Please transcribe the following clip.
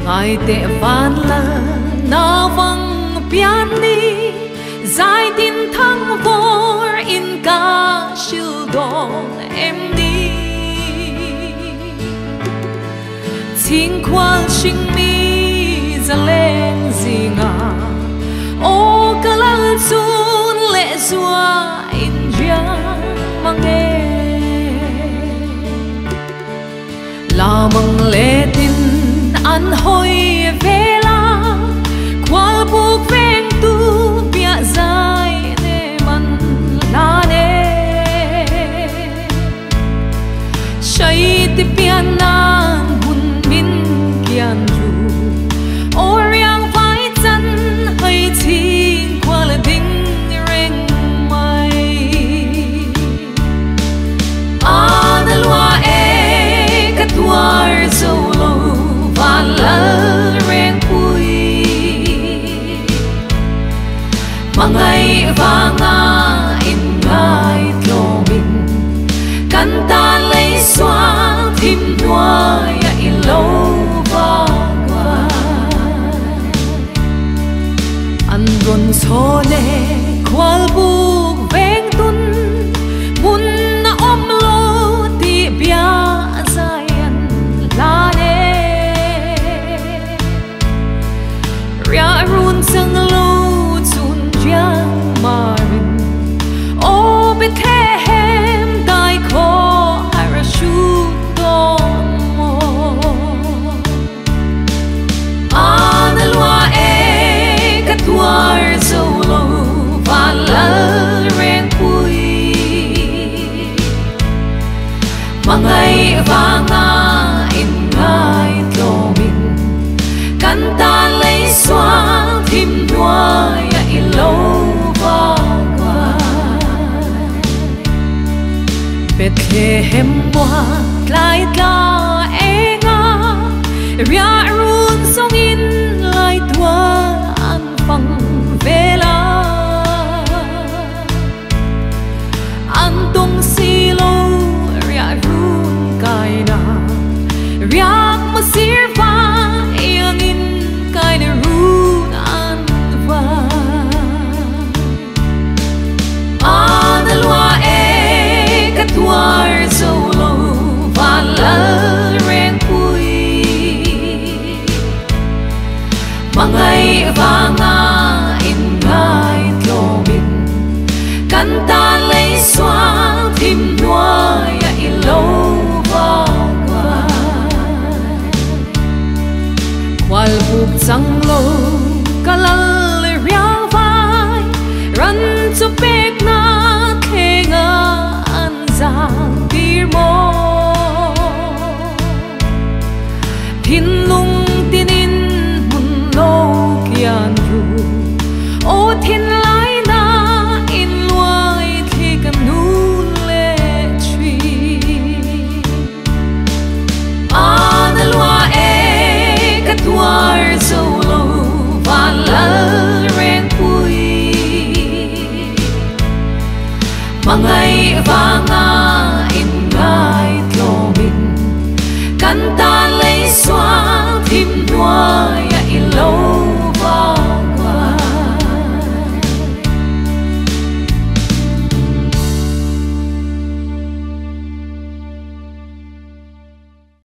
Ngài tệ van là na vang pian đi giải tin thăng vô in ca siêu đòn em đi chính quang sinh mi ra lên gì ngà ô cả lăng chun lệ dùa in giang mang nghe là mong lệ tin an hoi về la qua buộc ven tu bia dài để man la nè say ti pian nan bun min kian du oriang vai chân hay thiên qua là đinh reng mai analua e katuar solo van la reng pui mangai vanga in ngai tlo min kan ta lấy xoang thim hoa ya in lâu va qua an ron so ne kwal buk veng tun mun na om lo ti bia zayan la ria run sang lo chun jiang marin o bet hem dai kho parachute don mo analua e katuar solo van la reng pui mangai vanga in ngai tlo min kan ta lấy xoang thim hoa ya in lâu va qua Bethlehem hoa lại ta e nga ria run song in lại tua an phăng về la an tung si lâu ria run kai na ria mà sir va yang in kai na run an va analua e katuar solo van la reng pui mangai vanga in ngai tlo min kan ta lấy xoang thim hoa ya in lâu va qua qual buk sang lo kalal riang vai ran chu pek na khenga an giang tir mo thin lung tinin mun lo kian ru o thin lai na in luai thi kan nu le chi analua e katuar solo van la reng pui mangai